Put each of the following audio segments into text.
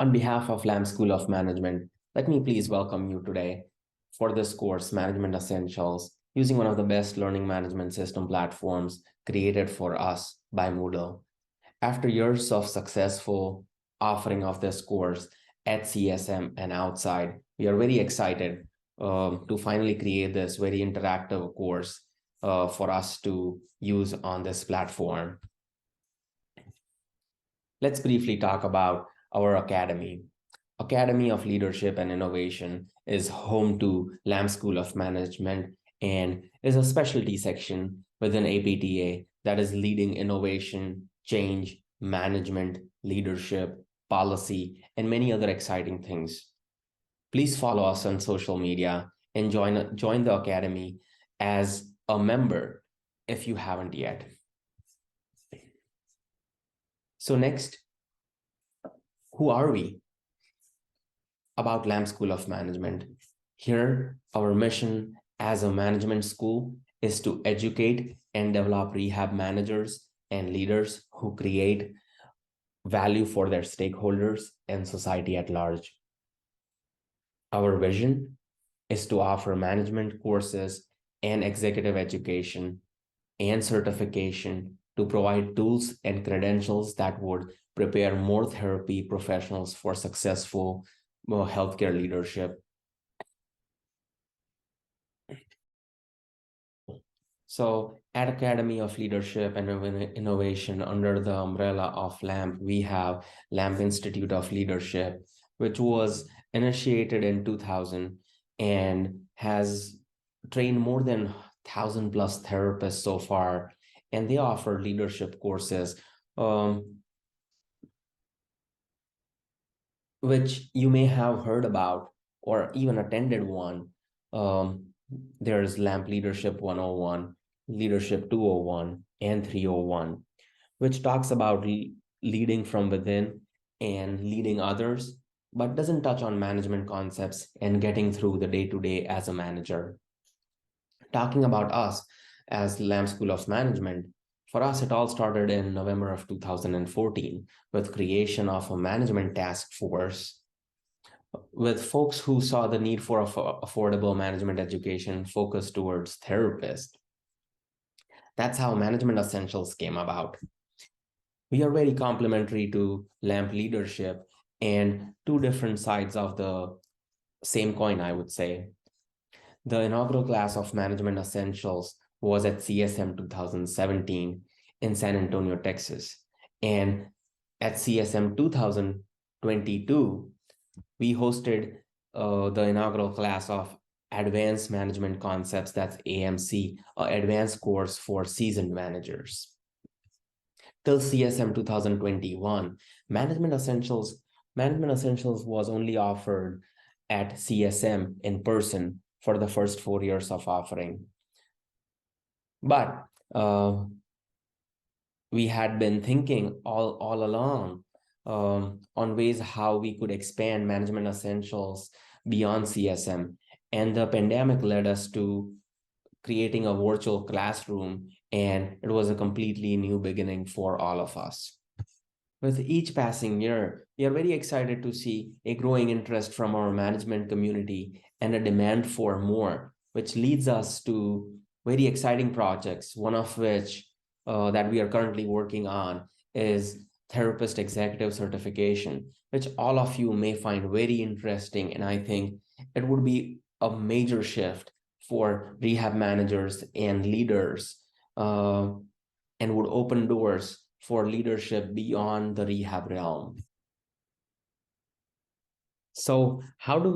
On behalf of LAM School of Management, let me please welcome you today for this course, Management Essentials, using one of the best learning management system platforms created for us by Moodle. After years of successful offering of this course at CSM and outside, we are very excited to finally create this very interactive course for us to use on this platform. Let's briefly talk about our academy. Academy of Leadership and Innovation is home to LAM School of Management and is a specialty section within APTA that is leading innovation, change, management, leadership, policy, and many other exciting things. Please follow us on social media and join the Academy as a member if you haven't yet. So next, who are we? About LAM School of Management. Here, our mission as a management school is to educate and develop rehab managers and leaders who create value for their stakeholders and society at large. Our vision is to offer management courses and executive education and certification to provide tools and credentials that would prepare more therapy professionals for successful healthcare leadership. So at Academy of Leadership and Innovation, under the umbrella of LAMP, we have LAMP Institute of Leadership, which was initiated in 2000 and has trained more than 1,000 plus therapists so far. And they offer leadership courses, which you may have heard about or even attended one. There's LAMP Leadership 101, Leadership 201, and 301, which talks about leading from within and leading others, but doesn't touch on management concepts and getting through the day-to-day as a manager. Talking about us as LAMP School of Management, for us, it all started in November of 2014 with creation of a management task force with folks who saw the need for affordable management education focused towards therapists. That's how Management Essentials came about. We are very complementary to LAMP Leadership and two different sides of the same coin, I would say. The inaugural class of Management Essentials was at CSM 2017 in San Antonio, Texas. And at CSM 2022, we hosted the inaugural class of Advanced Management Concepts, that's AMC, an advanced course for seasoned managers. Till CSM 2021, Management Essentials was only offered at CSM in person for the first 4 years of offering. But we had been thinking all along on ways how we could expand Management Essentials beyond CSM. And the pandemic led us to creating a virtual classroom, and it was a completely new beginning for all of us. With each passing year, we are very excited to see a growing interest from our management community and a demand for more, which leads us to very exciting projects, one of which that we are currently working on is Therapist Executive Certification, which all of you may find very interesting. And I think it would be a major shift for rehab managers and leaders and would open doors for leadership beyond the rehab realm. So how did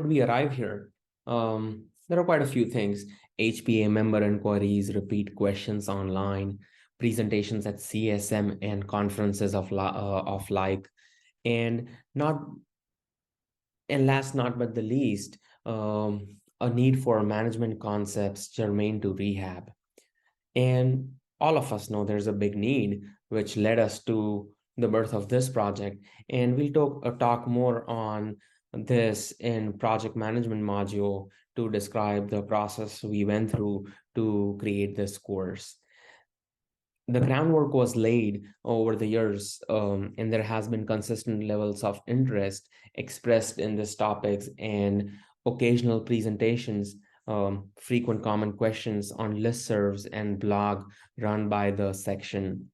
we arrive here? There are quite a few things: HPA member inquiries, repeat questions online, presentations at CSM and conferences of like, and last not but the least, a need for management concepts germane to rehab. And all of us know there's a big need, which led us to the birth of this project. And we'll talk more on this in project management module to describe the process we went through to create this course. The groundwork was laid over the years, and there has been consistent levels of interest expressed in these topics and occasional presentations, frequent common questions on listservs and blog run by the section.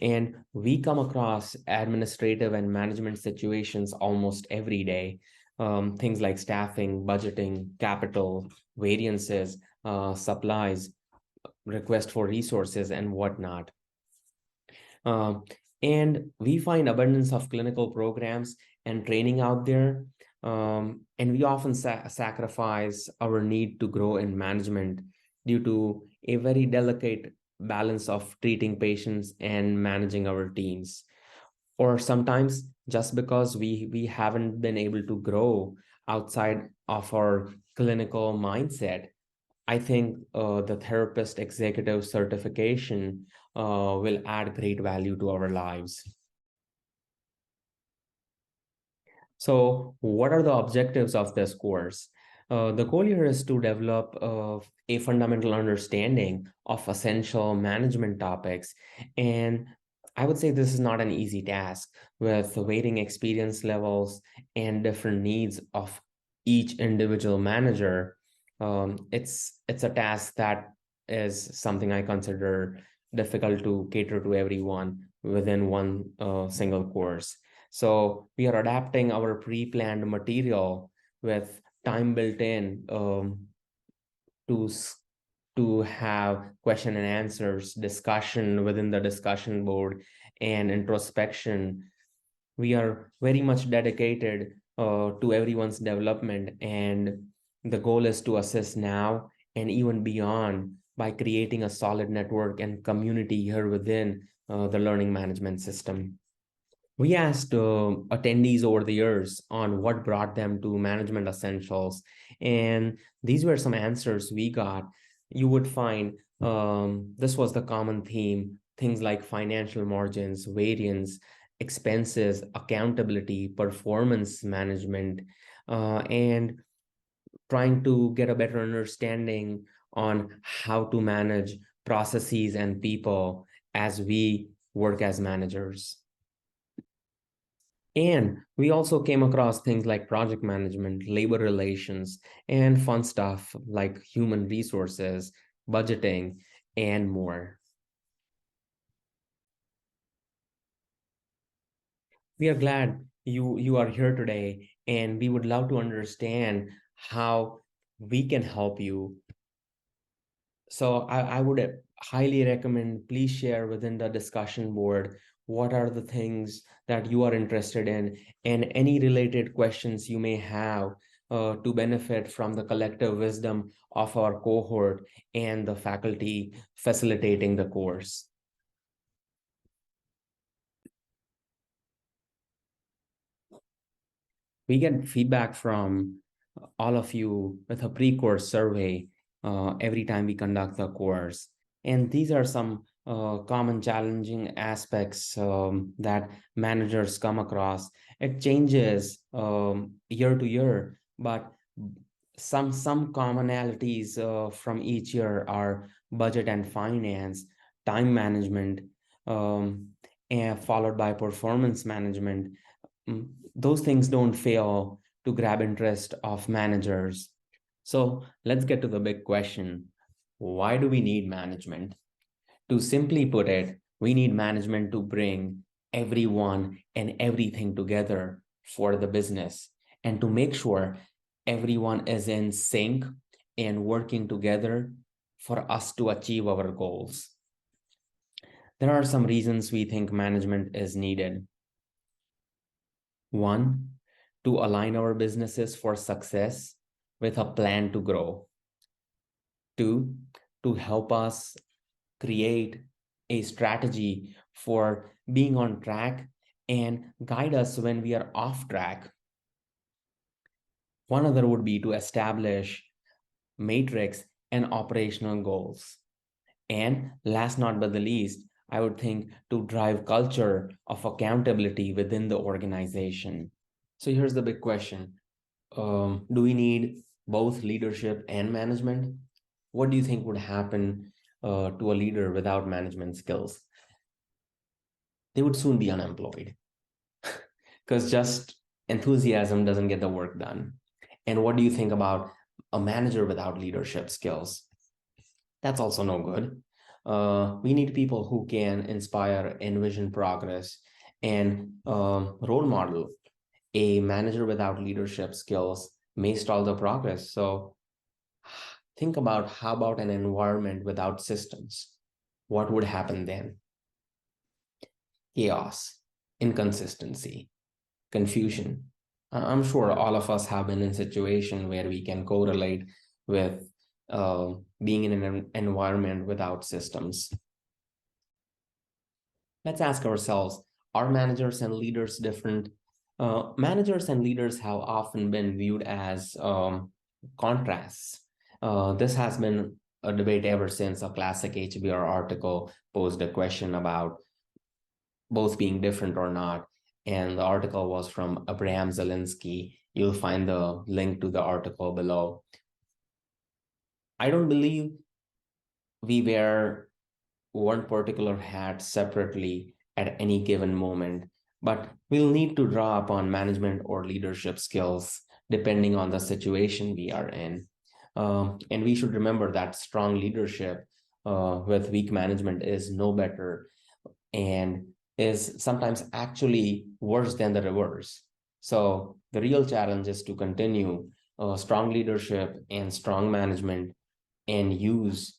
And we come across administrative and management situations almost every day. Things like staffing, budgeting, capital, variances, supplies, request for resources, and whatnot. Um, and we find abundance of clinical programs and training out there. And we often sacrifice our need to grow in management due to a very delicate balance of treating patients and managing our teams. Or sometimes just because we haven't been able to grow outside of our clinical mindset, I think the therapist executive certification will add great value to our lives. So, what are the objectives of this course? The goal here is to develop a fundamental understanding of essential management topics. And I would say this is not an easy task with varying experience levels and different needs of each individual manager. It's a task that is something I consider difficult to cater to everyone within one single course. So we are adapting our pre-planned material with time built in to to have question and answers, discussion within the discussion board, and introspection. We are very much dedicated to everyone's development, and the goal is to assist now and even beyond by creating a solid network and community here within the learning management system. We asked attendees over the years on what brought them to management essentials, and these were some answers we got. You would find this was the common theme: things like financial margins, variance, expenses, accountability, performance management, and trying to get a better understanding on how to manage processes and people as we work as managers. And we also came across things like project management, labor relations, and fun stuff like human resources, budgeting, and more. We are glad you are here today, and we would love to understand how we can help you. So I would highly recommend, please share within the discussion board what are the things that you are interested in and any related questions you may have to benefit from the collective wisdom of our cohort and the faculty facilitating the course. We get feedback from all of you with a pre-course survey every time we conduct the course. And these are some common challenging aspects that managers come across. It changes year to year, but some commonalities from each year are budget and finance, time management, and followed by performance management. Those things don't fail to grab interest of managers. So let's get to the big question. Why do we need management? To simply put it, we need management to bring everyone and everything together for the business and to make sure everyone is in sync and working together for us to achieve our goals. There are some reasons we think management is needed. One, to align our businesses for success with a plan to grow. Two, to help us create a strategy for being on track and guide us when we are off track. One other would be to establish matrix and operational goals. And last not but the least, I would think to drive culture of accountability within the organization. So here's the big question. Do we need both leadership and management? What do you think would happen to a leader without management skills, they would soon be unemployed because just enthusiasm doesn't get the work done. And what do you think about a manager without leadership skills? That's also no good. We need people who can inspire, envision progress, and role model. A manager without leadership skills may stall the progress. So think about, how about an environment without systems? What would happen then? Chaos, inconsistency, confusion. I'm sure all of us have been in a situation where we can correlate with being in an environment without systems. Let's ask ourselves, are managers and leaders different? Managers and leaders have often been viewed as contrasts. This has been a debate ever since a classic HBR article posed a question about both being different or not. And the article was from Abraham Zelinsky. You'll find the link to the article below. I don't believe we wear one particular hat separately at any given moment, but we'll need to draw upon management or leadership skills depending on the situation we are in. And we should remember that strong leadership with weak management is no better and is sometimes actually worse than the reverse. So the real challenge is to continue strong leadership and strong management and use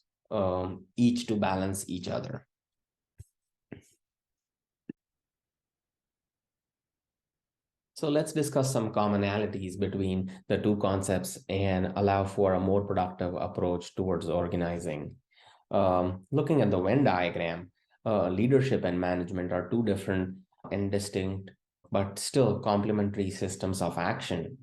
each to balance each other. So let's discuss some commonalities between the two concepts and allow for a more productive approach towards organizing. Looking at the Venn diagram, leadership and management are two different and distinct, but still complementary systems of action.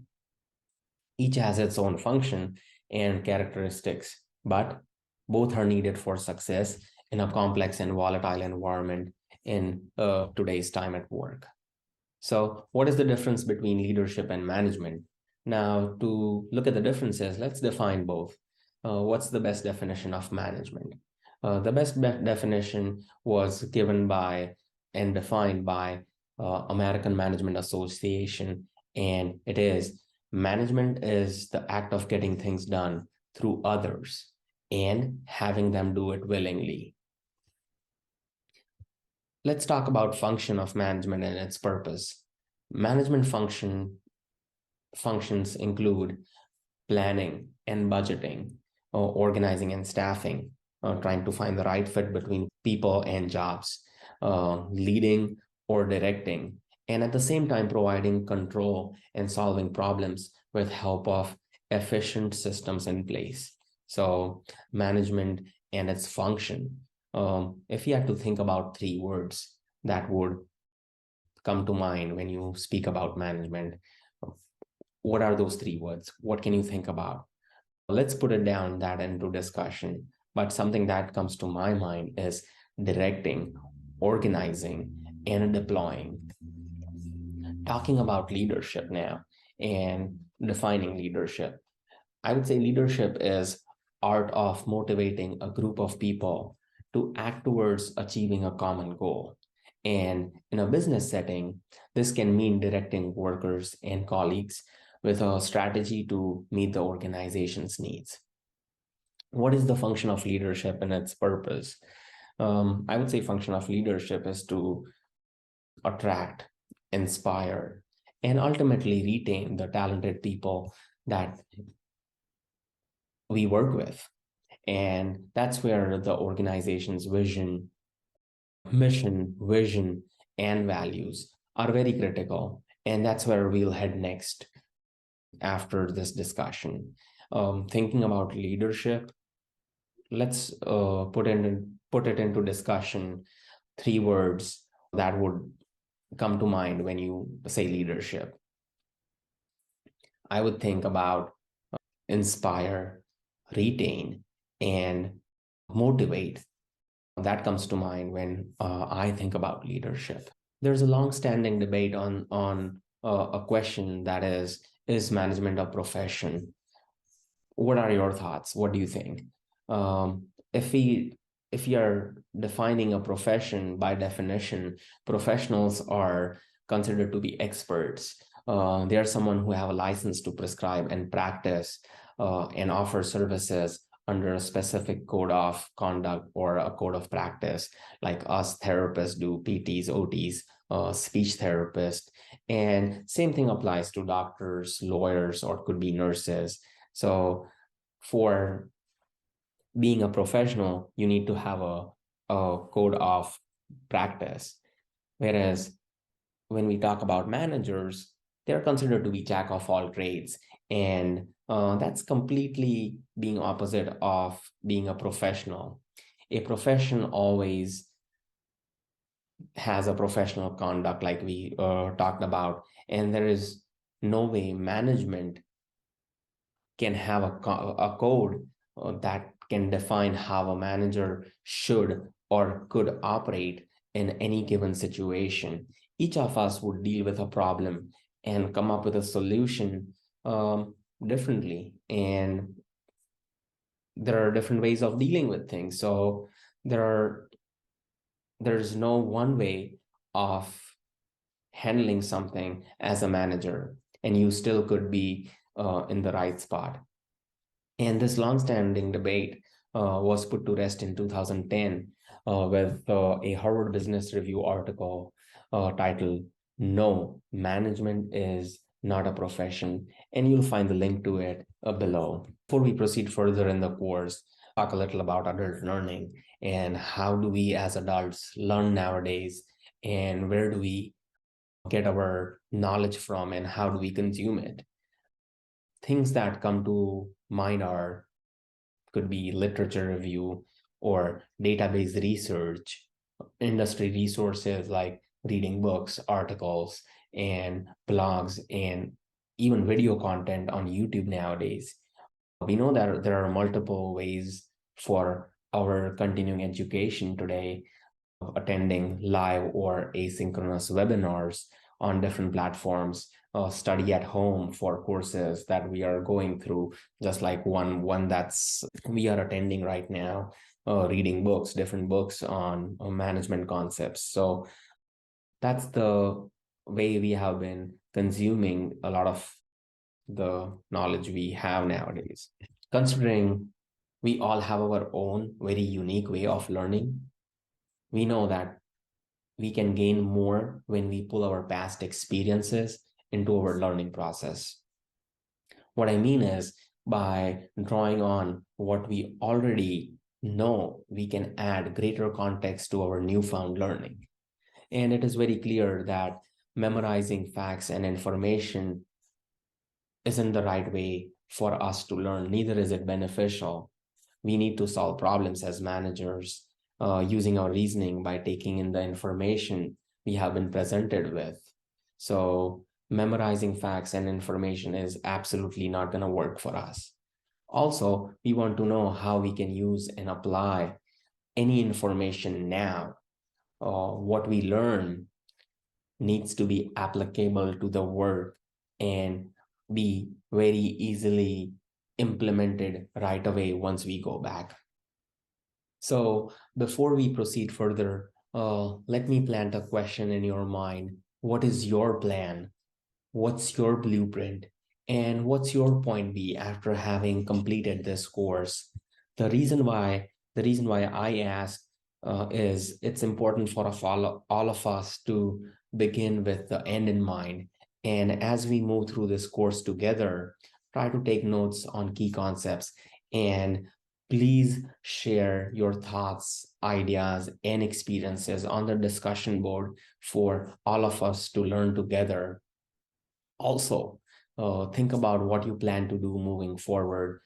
Each has its own function and characteristics, but both are needed for success in a complex and volatile environment in today's time at work. So what is the difference between leadership and management? Now, to look at the differences, let's define both. What's the best definition of management? The best definition was given by and defined by American Management Association, and it is: management is the act of getting things done through others and having them do it willingly. Let's talk about function of management and its purpose. Management functions include planning and budgeting, organizing and staffing, trying to find the right fit between people and jobs, leading or directing, and at the same time providing control and solving problems with help of efficient systems in place. So management and its function. If you had to think about three words that would come to mind when you speak about management, what are those three words? What can you think about? Let's put it down that into discussion. But something that comes to my mind is directing, organizing, and deploying. Talking about leadership now and defining leadership, I would say leadership is art of motivating a group of people to act towards achieving a common goal. And in a business setting, this can mean directing workers and colleagues with a strategy to meet the organization's needs. What is the function of leadership and its purpose? I would say function of leadership is to attract, inspire, and ultimately retain the talented people that we work with. And that's where the organization's vision, mission, vision, and values are very critical. And that's where we'll head next after this discussion. Thinking about leadership, let's put it into discussion three words that would come to mind when you say leadership. I would think about inspire, retain, and motivate. That comes to mind when I think about leadership. There's a long-standing debate on a question that is management a profession? What are your thoughts? What do you think? If we if you're defining a profession, by definition, professionals are considered to be experts. They are someone who have a license to prescribe and practice and offer services under a specific code of conduct or a code of practice, like us therapists do, PTs, OTs, speech therapists. And same thing applies to doctors, lawyers, or could be nurses. So for being a professional, you need to have a code of practice. Whereas when we talk about managers, they're considered to be jack of all trades. And that's completely being opposite of being a professional. A profession always has a professional conduct, like we talked about, and there is no way management can have a code that can define how a manager should or could operate in any given situation. Each of us would deal with a problem and come up with a solution differently. And there are different ways of dealing with things. So there's no one way of handling something as a manager, and you still could be in the right spot. And this long-standing debate was put to rest in 2010 with a Harvard Business Review article titled "No, Management is Not a Profession," and you'll find the link to it below. Before we proceed further in the course, talk a little about adult learning and how do we as adults learn nowadays, and where do we get our knowledge from, and how do we consume it. Things that come to mind are could be literature review or database research, industry resources like reading books, articles, and blogs, and even video content on YouTube nowadays. We know that there are multiple ways for our continuing education today, attending live or asynchronous webinars on different platforms, study at home for courses that we are going through, just like one that's we are attending right now, reading books, different books on management concepts. So that's the way we have been consuming a lot of the knowledge we have nowadays. Considering we all have our own very unique way of learning, we know that we can gain more when we pull our past experiences into our learning process. What I mean is, by drawing on what we already know, we can add greater context to our newfound learning. And it is very clear that memorizing facts and information isn't the right way for us to learn, neither is it beneficial. We need to solve problems as managers using our reasoning by taking in the information we have been presented with. So memorizing facts and information is absolutely not going to work for us. Also, we want to know how we can use and apply any information now. What we learn needs to be applicable to the work and be very easily implemented right away once we go back. So before we proceed further, let me plant a question in your mind. What is your plan? What's your blueprint? And what's your point B after having completed this course? The reason why I ask is it's important for all of us to begin with the end in mind. And as we move through this course together, try to take notes on key concepts, and please share your thoughts, ideas, and experiences on the discussion board for all of us to learn together. Also, think about what you plan to do moving forward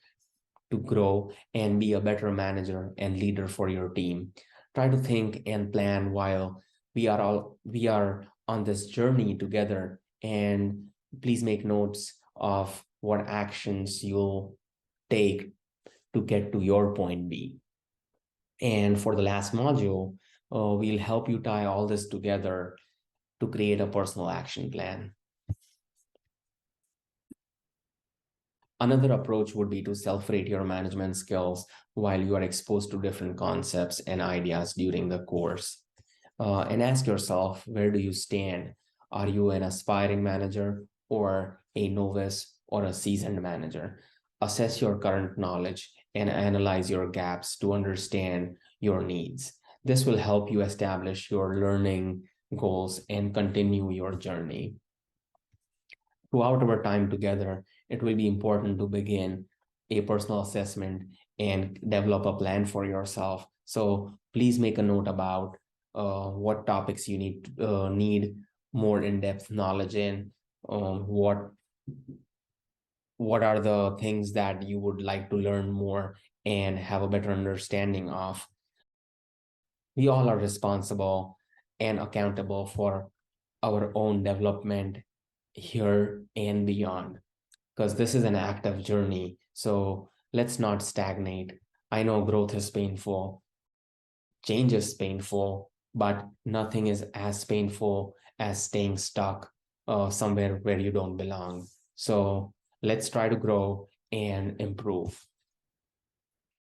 to grow and be a better manager and leader for your team. Try to think and plan while we are on this journey together, and please make notes of what actions you'll take to get to your point B. And for the last module, we'll help you tie all this together to create a personal action plan. Another approach would be to self-rate your management skills while you are exposed to different concepts and ideas during the course. And ask yourself, where do you stand? Are you an aspiring manager or a novice or a seasoned manager? Assess your current knowledge and analyze your gaps to understand your needs. This will help you establish your learning goals and continue your journey. Throughout our time together, it will be important to begin a personal assessment and develop a plan for yourself. So please make a note about what topics you need more in-depth knowledge in, what are the things that you would like to learn more and have a better understanding of. We all are responsible and accountable for our own development here and beyond, because this is an active journey. So let's not stagnate. I know growth is painful, change is painful, but nothing is as painful as staying stuck somewhere where you don't belong. So let's try to grow and improve.